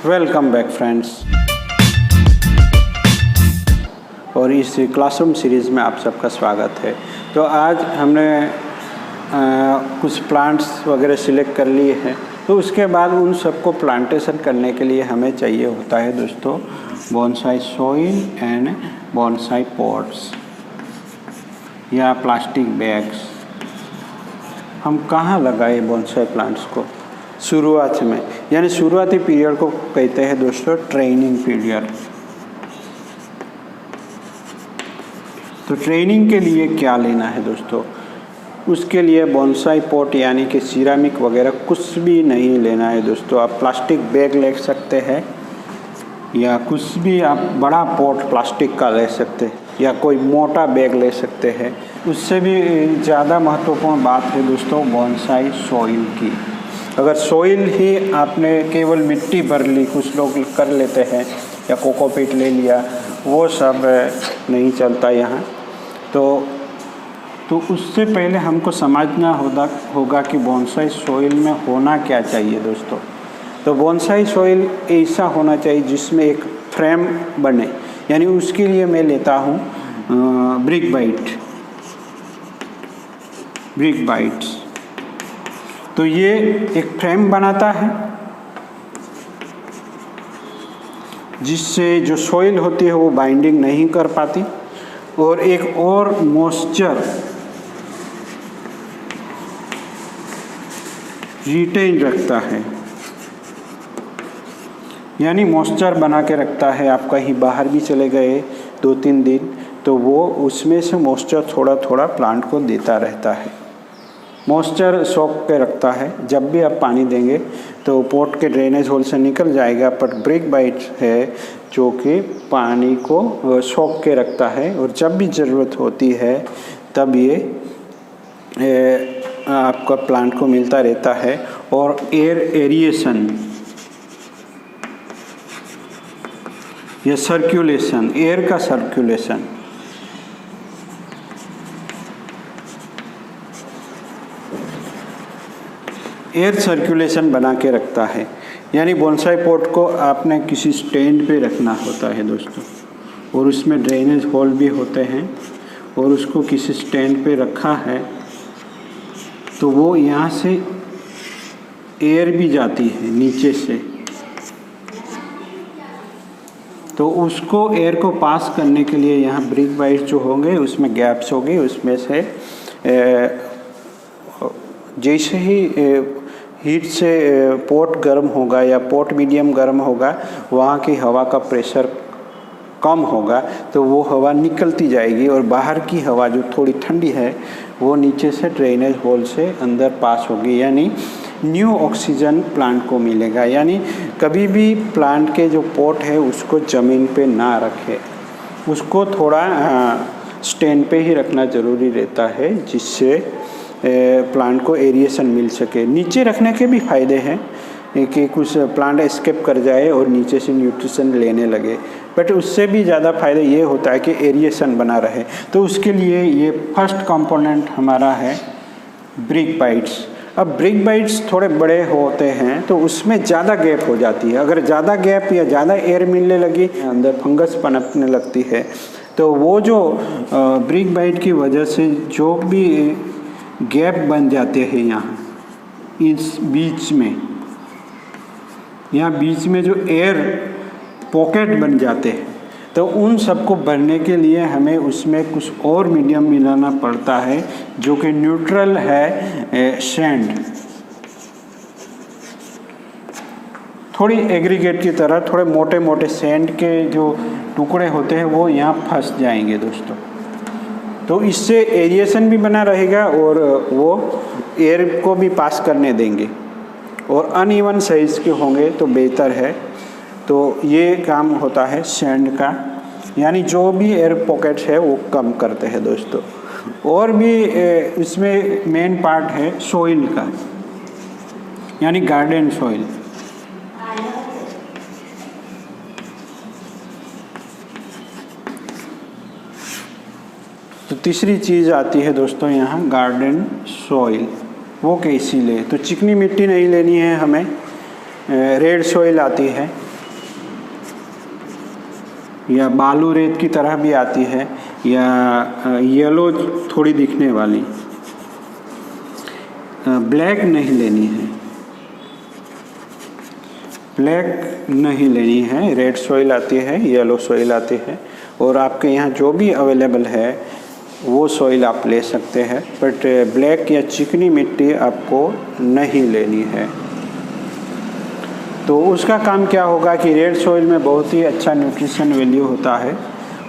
Welcome back friends. और इस classroom series में आप सबका स्वागत है। तो आज हमने कुछ प्लांट्स वगैरह सिलेक्ट कर लिए हैं, तो उसके बाद उन सबको प्लांटेशन करने के लिए हमें चाहिए होता है दोस्तों bonsai soil and bonsai pots या प्लास्टिक बैग्स। हम कहाँ लगाए बोनसाई प्लांट्स को? शुरुआत में, यानी शुरुआती पीरियड को कहते हैं दोस्तों ट्रेनिंग पीरियड। तो ट्रेनिंग के लिए क्या लेना है दोस्तों? उसके लिए बोनसाई पॉट यानी कि सिरामिक वगैरह कुछ भी नहीं लेना है दोस्तों। आप प्लास्टिक बैग ले सकते हैं या कुछ भी आप बड़ा पॉट प्लास्टिक का ले सकते हैं या कोई मोटा बैग ले सकते हैं। उससे भी ज़्यादा महत्वपूर्ण बात है दोस्तों बोनसाई सॉइल की। अगर सॉइल ही आपने केवल मिट्टी भर ली, कुछ लोग कर लेते हैं या कोकोपीट ले लिया, वो सब नहीं चलता यहाँ। तो उससे पहले हमको समझना होगा कि बोनसाई सॉइल में होना क्या चाहिए दोस्तों। तो बोनसाई सॉइल ऐसा होना चाहिए जिसमें एक फ्रेम बने, यानी उसके लिए मैं लेता हूँ ब्रिक बाइट्स। तो ये एक फ्रेम बनाता है जिससे जो सॉइल होती है वो बाइंडिंग नहीं कर पाती, और एक और मॉइस्चर रिटेन रखता है, यानी मॉइस्चर बना के रखता है। आप कहीं बाहर भी चले गए 2-3 दिन तो वो उसमें से मॉइस्चर थोड़ा थोड़ा प्लांट को देता रहता है। मॉइस्चर सोख के रखता है, जब भी आप पानी देंगे तो पॉट के ड्रेनेज होल से निकल जाएगा। पर ब्रिक बाइट है जो कि पानी को सोख के रखता है, और जब भी ज़रूरत होती है तब ये आपका प्लांट को मिलता रहता है। और एरिएशन या सर्कुलेशन, एयर का सर्कुलेशन, एयर सर्कुलेशन बना के रखता है। यानी बोनसाई पॉट को आपने किसी स्टैंड पे रखना होता है दोस्तों, और उसमें ड्रेनेज होल भी होते हैं, और उसको किसी स्टैंड पे रखा है तो वो यहाँ से एयर भी जाती है नीचे से, तो उसको एयर को पास करने के लिए यहाँ ब्रिक बाइट्स जो होंगे उसमें गैप्स होंगे, उसमें से जैसे ही हीट से पॉट गर्म होगा या पॉट मीडियम गर्म होगा, वहाँ की हवा का प्रेशर कम होगा तो वो हवा निकलती जाएगी, और बाहर की हवा जो थोड़ी ठंडी है वो नीचे से ड्रेनेज होल से अंदर पास होगी, यानी न्यू ऑक्सीजन प्लांट को मिलेगा। यानी कभी भी प्लांट के जो पॉट है उसको ज़मीन पे ना रखें, उसको थोड़ा स्टैंड पे ही रखना ज़रूरी रहता है, जिससे प्लांट को एरिएशन मिल सके। नीचे रखने के भी फ़ायदे हैं कि कुछ प्लांट एस्केप कर जाए और नीचे से न्यूट्रिशन लेने लगे, बट उससे भी ज़्यादा फ़ायदा ये होता है कि एरिएशन बना रहे। तो उसके लिए ये फर्स्ट कंपोनेंट हमारा है ब्रिक बाइट्स। अब ब्रिक बाइट्स थोड़े बड़े होते हैं तो उसमें ज़्यादा गैप हो जाती है। अगर ज़्यादा गैप या ज़्यादा एयर मिलने लगी, अंदर फंगस पनपने लगती है, तो वो जो ब्रिक बाइट की वजह से जो भी गैप बन जाते हैं यहाँ इस बीच में, यहाँ बीच में जो एयर पॉकेट बन जाते हैं, तो उन सबको भरने के लिए हमें उसमें कुछ और मीडियम मिलाना पड़ता है जो कि न्यूट्रल है सैंड, थोड़ी एग्रीगेट की तरह। थोड़े मोटे मोटे सैंड के जो टुकड़े होते हैं वो यहाँ फंस जाएंगे दोस्तों, तो इससे एरिएशन भी बना रहेगा और वो एयर को भी पास करने देंगे, और अनइवन साइज़ के होंगे तो बेहतर है। तो ये काम होता है सैंड का, यानी जो भी एयर पॉकेट्स है वो कम करते हैं दोस्तों। और भी इसमें मेन पार्ट है सॉइल का, यानी गार्डन सॉइल। तो तीसरी चीज़ आती है दोस्तों यहाँ गार्डन सॉइल। वो कैसी ले? तो चिकनी मिट्टी नहीं लेनी है हमें, रेड सॉइल आती है, या बालू रेत की तरह भी आती है, या येलो थोड़ी दिखने वाली। ब्लैक नहीं लेनी है, ब्लैक नहीं लेनी है। रेड सॉइल आती है, येलो सॉइल आती है, और आपके यहाँ जो भी अवेलेबल है वो सॉइल आप ले सकते हैं, बट ब्लैक या चिकनी मिट्टी आपको नहीं लेनी है। तो उसका काम क्या होगा कि रेड सॉइल में बहुत ही अच्छा न्यूट्रिशन वैल्यू होता है,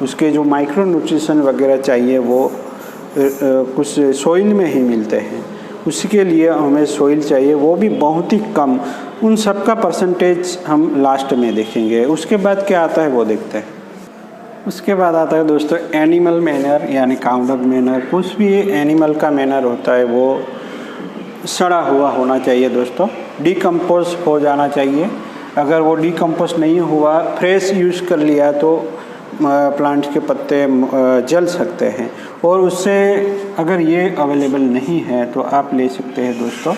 उसके जो माइक्रो न्यूट्रिशन वगैरह चाहिए वो कुछ सॉइल में ही मिलते हैं। उसके लिए हमें सॉइल चाहिए, वो भी बहुत ही कम। उन सब का परसेंटेज हम लास्ट में देखेंगे। उसके बाद क्या आता है वो देखते हैं। उसके बाद आता है दोस्तों एनिमल मैनर, यानी काउडंग मैनर। कुछ भी एनिमल का मैनर होता है वो सड़ा हुआ होना चाहिए दोस्तों, डिकम्पोज हो जाना चाहिए। अगर वो डिकम्पोज नहीं हुआ, फ्रेश यूज़ कर लिया तो प्लांट के पत्ते जल सकते हैं। और उससे अगर ये अवेलेबल नहीं है तो आप ले सकते हैं दोस्तों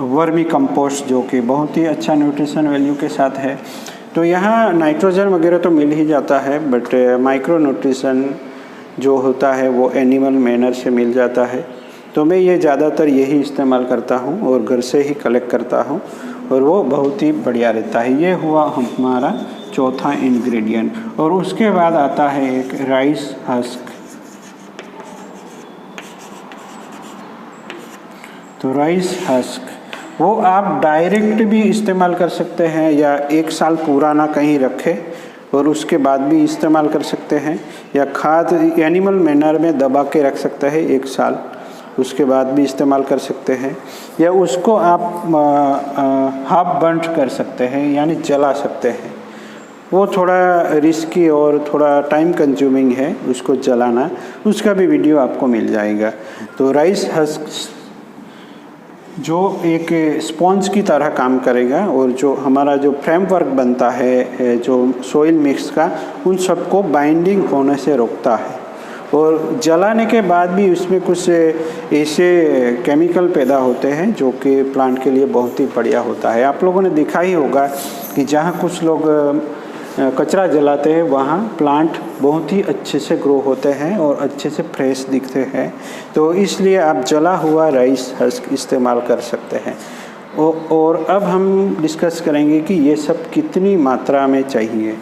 वर्मी कंपोस्ट, जो कि बहुत ही अच्छा न्यूट्रिशन वैल्यू के साथ है। तो यहाँ नाइट्रोजन वगैरह तो मिल ही जाता है, बट माइक्रो न्यूट्रिशन जो होता है वो एनिमल मैनर से मिल जाता है। तो मैं ये ज़्यादातर यही इस्तेमाल करता हूँ और घर से ही कलेक्ट करता हूँ, और वो बहुत ही बढ़िया रहता है। ये हुआ हमारा चौथा इंग्रेडिएंट। और उसके बाद आता है एक राइस हस्क। तो राइस हस्क वो आप डायरेक्ट भी इस्तेमाल कर सकते हैं, या एक साल पुराना कहीं रखें और उसके बाद भी इस्तेमाल कर सकते हैं, या खाद एनिमल मैनर में दबा के रख सकते हैं एक साल, उसके बाद भी इस्तेमाल कर सकते हैं। या उसको आप हाफ बर्न कर सकते हैं, यानी जला सकते हैं। वो थोड़ा रिस्की और थोड़ा टाइम कंज्यूमिंग है उसको जलाना, उसका भी वीडियो आपको मिल जाएगा। तो राइस हस्क जो एक स्पॉन्ज की तरह काम करेगा, और जो हमारा जो फ्रेमवर्क बनता है जो सोइल मिक्स का, उन सबको बाइंडिंग होने से रोकता है। और जलाने के बाद भी उसमें कुछ ऐसे केमिकल पैदा होते हैं जो कि प्लांट के लिए बहुत ही बढ़िया होता है। आप लोगों ने देखा ही होगा कि जहाँ कुछ लोग कचरा जलाते हैं वहाँ प्लांट बहुत ही अच्छे से ग्रो होते हैं और अच्छे से फ्रेश दिखते हैं। तो इसलिए आप जला हुआ राइस हस्क इस्तेमाल कर सकते हैं। और अब हम डिस्कस करेंगे कि ये सब कितनी मात्रा में चाहिए।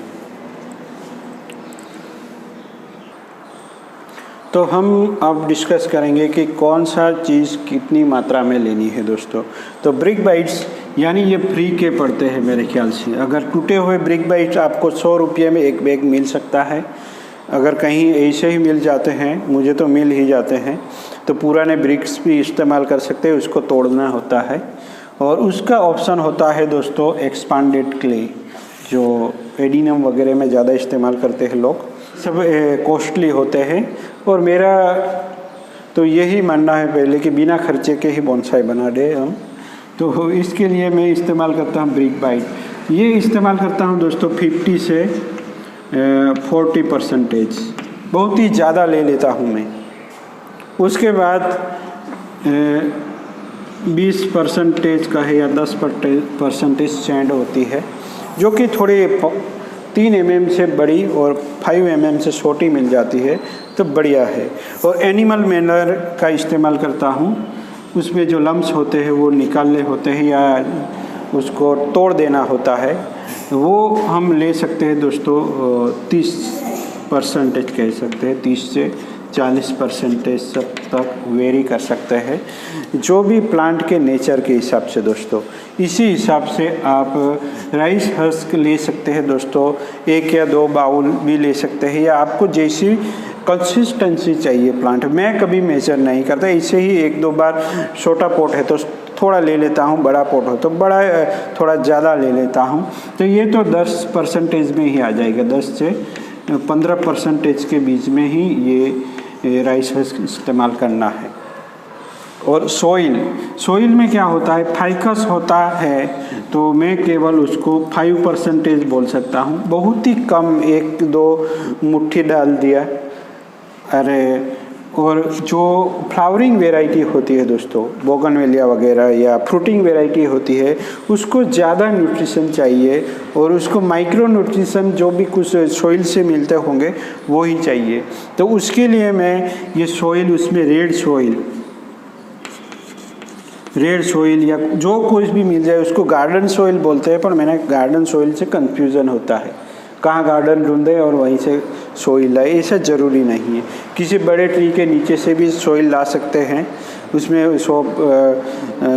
तो हम अब डिस्कस करेंगे कि कौन सा चीज़ कितनी मात्रा में लेनी है दोस्तों। तो ब्रिक बाइट्स, यानी ये फ्री के पड़ते हैं मेरे ख्याल से। अगर टूटे हुए ब्रिक बाइट्स आपको 100 रुपये में एक बैग मिल सकता है। अगर कहीं ऐसे ही मिल जाते हैं, मुझे तो मिल ही जाते हैं, तो पुराने ब्रिक्स भी इस्तेमाल कर सकते हैं, उसको तोड़ना होता है। और उसका ऑप्शन होता है दोस्तों एक्सपांडेड क्ले, जो एडिनम वगैरह में ज़्यादा इस्तेमाल करते हैं लोग। सब कॉस्टली होते हैं, और मेरा तो यही मानना है पहले कि बिना खर्चे के ही बोनसाई बना दे हम। तो इसके लिए मैं इस्तेमाल करता हूँ ब्रिक बाइट। ये इस्तेमाल करता हूँ दोस्तों 50 से 40%, बहुत ही ज़्यादा ले लेता हूँ मैं। उसके बाद 20% का है या 10% सैंड होती है, जो कि थोड़ी 3 mm से बड़ी और 5 mm से छोटी मिल जाती है, तो बढ़िया है। और एनिमल मैनर का इस्तेमाल करता हूँ, उसमें जो लम्स होते हैं वो निकालने होते हैं या उसको तोड़ देना होता है, वो हम ले सकते हैं दोस्तों 30% कह सकते हैं, 30 से 40% सब तक वेरी कर सकते हैं, जो भी प्लांट के नेचर के हिसाब से दोस्तों। इसी हिसाब से आप राइस हस्क ले सकते हैं दोस्तों, 1 या 2 बाउल भी ले सकते हैं, या आपको जैसी कंसिस्टेंसी चाहिए प्लांट। मैं कभी मेजर नहीं करता, इसे ही 1-2 बार, छोटा पॉट है तो थोड़ा ले लेता हूँ, बड़ा पॉट हो तो बड़ा थोड़ा ज़्यादा ले लेता हूँ। तो ये तो 10% में ही आ जाएगा, 10 से 15% के बीच में ही ये राइस हस्क इस्तेमाल करना है। और सोइल में क्या होता है, फाइकस होता है, तो मैं केवल उसको 5% बोल सकता हूँ, बहुत ही कम, 1-2 मुट्ठी डाल दिया। अरे और जो फ्लावरिंग वेराइटी होती है दोस्तों, बोगनवेलिया वगैरह या फ्रूटिंग वेराइटी होती है, उसको ज़्यादा न्यूट्रिशन चाहिए और उसको माइक्रो न्यूट्रिशन जो भी कुछ सॉइल से मिलते होंगे वो ही चाहिए। तो उसके लिए मैं ये सॉइल, उसमें रेड सॉइल या जो कुछ भी मिल जाए उसको गार्डन सॉइल बोलते हैं, पर मैंने गार्डन सॉइल से कन्फ्यूज़न होता है, कहाँ गार्डन ढूंढे और वहीं से सॉइल लाए, ऐसा ज़रूरी नहीं है। किसी बड़े ट्री के नीचे से भी सॉइल ला सकते हैं, उसमें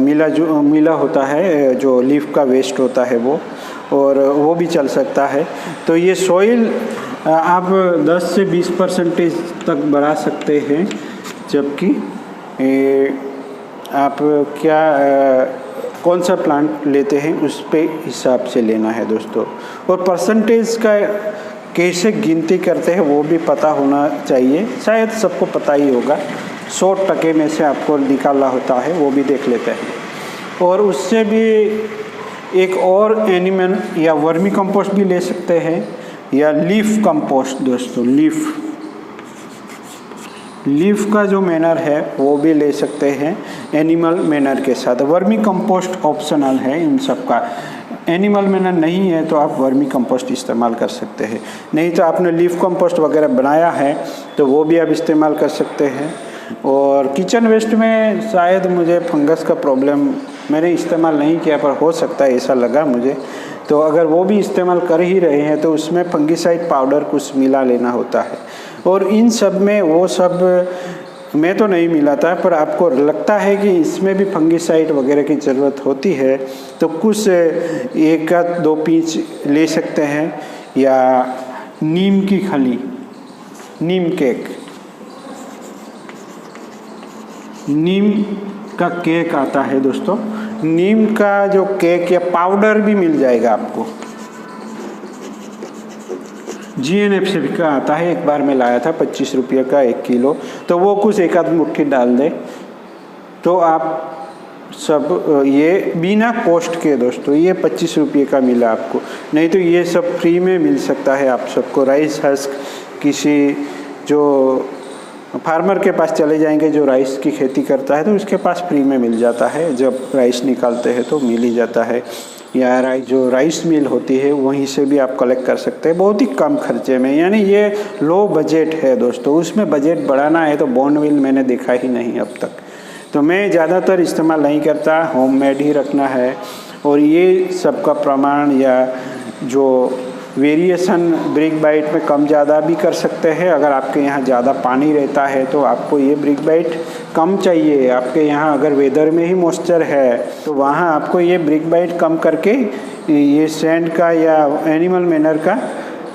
मिला होता है, जो लीफ का वेस्ट होता है वो भी चल सकता है। तो ये सॉइल आप 10 से 20% तक बढ़ा सकते हैं, जबकि आप कौन सा प्लांट लेते हैं उस पे हिसाब से लेना है दोस्तों। और परसेंटेज का कैसे गिनती करते हैं वो भी पता होना चाहिए, शायद सबको पता ही होगा। 100% में से आपको निकालना होता है, वो भी देख लेते हैं। और उससे भी एक और एनिमल या वर्मी कंपोस्ट भी ले सकते हैं या लीफ कंपोस्ट दोस्तों। लीफ का जो मैनर है वो भी ले सकते हैं एनिमल मैनर के साथ। वर्मी कंपोस्ट ऑप्शनल है इन सब का। एनिमल मैनर नहीं है तो आप वर्मी कंपोस्ट इस्तेमाल कर सकते हैं, नहीं तो आपने लीफ कंपोस्ट वगैरह बनाया है तो वो भी आप इस्तेमाल कर सकते हैं। और किचन वेस्ट में शायद मुझे फंगस का प्रॉब्लम, मैंने इस्तेमाल नहीं किया पर हो सकता है, ऐसा लगा मुझे। तो अगर वो भी इस्तेमाल कर ही रहे हैं तो उसमें फंगिसाइड पाउडर कुछ मिला लेना होता है। और इन सब में वो सब मैं तो नहीं मिलाता, पर आपको लगता है कि इसमें भी फंगिसाइड वगैरह की ज़रूरत होती है तो कुछ 1-2 पीस ले सकते हैं। या नीम की खली, नीम का केक आता है दोस्तों। नीम का जो केक या पाउडर भी मिल जाएगा आपको, GNF से भी का आता है। एक बार मैं लाया था 25 रुपये का 1 किलो, तो वो कुछ 1 आध मुट्ठी डाल दे तो आप सब ये बिना कॉस्ट के दोस्तों, ये 25 रुपये का मिला आपको, नहीं तो ये सब फ्री में मिल सकता है आप सबको। राइस हस्क किसी जो फार्मर के पास चले जाएंगे जो राइस की खेती करता है तो उसके पास फ्री में मिल जाता है, जब राइस निकालते हैं तो मिल ही जाता है। या जो राइस मिल होती है वहीं से भी आप कलेक्ट कर सकते हैं बहुत ही कम खर्चे में। यानी ये लो बजट है दोस्तों, उसमें बजट बढ़ाना है तो बोर्नविल मैंने देखा ही नहीं अब तक। तो मैं ज़्यादातर इस्तेमाल नहीं करता, होममेड ही रखना है। और ये सबका प्रमाण या जो वेरिएशन ब्रिक बाइट में कम ज़्यादा भी कर सकते हैं। अगर आपके यहाँ ज़्यादा पानी रहता है तो आपको ये ब्रिक बाइट कम चाहिए। आपके यहाँ अगर वेदर में ही मॉइस्चर है तो वहाँ आपको ये ब्रिक बाइट कम करके ये सैंड का या एनिमल मैनर का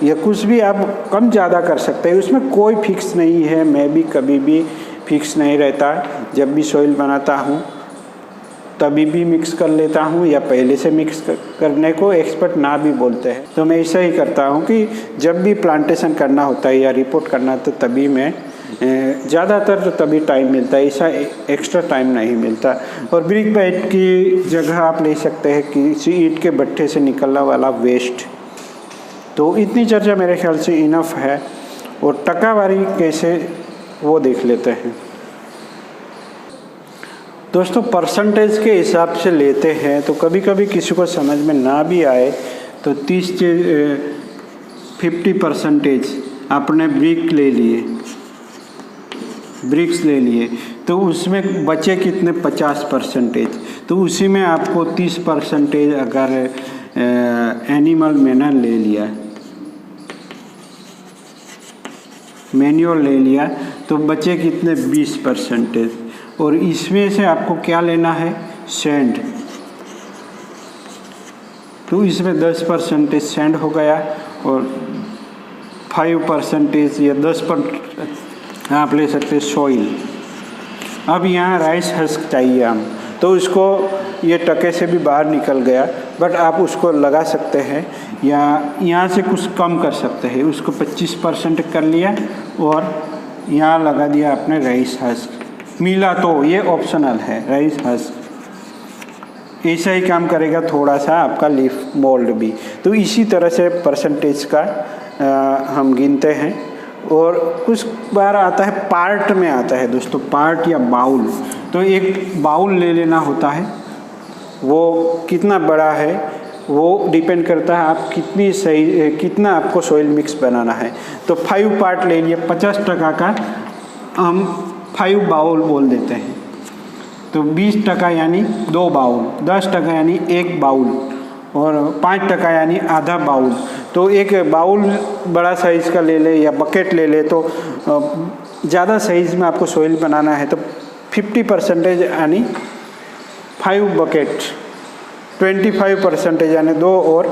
या कुछ भी आप कम ज़्यादा कर सकते हैं। उसमें कोई फिक्स नहीं है, मैं भी कभी भी फिक्स नहीं रहता। जब भी सॉइल बनाता हूँ तभी भी मिक्स कर लेता हूँ, या पहले से मिक्स करने को एक्सपर्ट ना भी बोलते हैं तो मैं ऐसा ही करता हूँ कि जब भी प्लांटेशन करना होता है या रिपोर्ट करना तो तभी मैं ज़्यादातर तो तभी टाइम मिलता है, ऐसा एक्स्ट्रा टाइम नहीं मिलता। और ब्रिक बाइट की जगह आप ले सकते हैं किसी ईंट के भट्ठे से निकलने वाला वेस्ट। तो इतनी चर्चा मेरे ख्याल से इनफ है। और टकावारी कैसे वो देख लेते हैं दोस्तों। परसेंटेज के हिसाब से लेते हैं तो कभी कभी किसी को समझ में ना भी आए तो 50% आपने ब्रिक्स ले लिए तो उसमें बचे कितने 50%। तो उसी में आपको 30% अगर एनिमल मैनर ले लिया, मैन्योर ले लिया तो बचे कितने 20%। और इसमें से आपको क्या लेना है सैंड, तो इसमें 10% सैंड हो गया और 5% या 10% आप ले सकते हैं सॉइल। अब यहाँ राइस हस्क चाहिए हम तो उसको ये टके से भी बाहर निकल गया, बट आप उसको लगा सकते हैं या यहाँ से कुछ कम कर सकते हैं। उसको 25% कर लिया और यहाँ लगा दिया आपने राइस हस्क। मिला तो ये ऑप्शनल है राइस हस्क, ऐसा ही काम करेगा थोड़ा सा आपका लीफ मोल्ड भी। तो इसी तरह से परसेंटेज का हम गिनते हैं और कुछ बार आता है पार्ट में आता है दोस्तों, पार्ट या बाउल। तो एक बाउल ले लेना होता है, वो कितना बड़ा है वो डिपेंड करता है आप कितना आपको सॉइल मिक्स बनाना है। तो 5 पार्ट ले लिए, 50% का हम 5 बाउल बोल देते हैं। तो 20% यानी 2 बाउल, 10% यानी 1 बाउल और 5% यानी आधा बाउल। तो एक बाउल बड़ा साइज़ का ले ले या बकेट ले ले, तो ज़्यादा साइज़ में आपको सॉइल बनाना है तो 50% यानी 5 बकेट, 25% यानी 2 और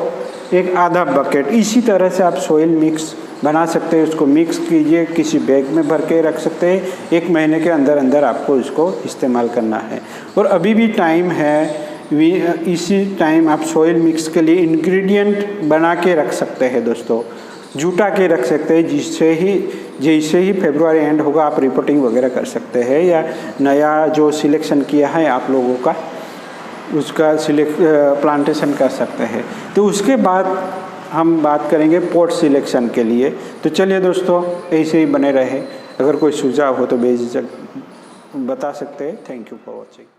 1 आधा बकेट। इसी तरह से आप सॉइल मिक्स बना सकते हैं। उसको मिक्स कीजिए, किसी बैग में भर के रख सकते हैं। 1 महीने के अंदर अंदर आपको इसको इस्तेमाल करना है। और अभी भी टाइम है, इसी टाइम आप सॉइल मिक्स के लिए इंग्रेडिएंट बना के रख सकते हैं दोस्तों, जुटा के रख सकते हैं, जैसे ही फरवरी एंड होगा आप रिपोर्टिंग वगैरह कर सकते हैं, या नया जो सिलेक्शन किया है आप लोगों का उसका प्लांटेशन कर सकते हैं। तो उसके बाद हम बात करेंगे पॉट सिलेक्शन के लिए। तो चलिए दोस्तों, ऐसे ही बने रहे। अगर कोई सुझाव हो तो बेझिझक बता सकते हैं। Thank you for watching.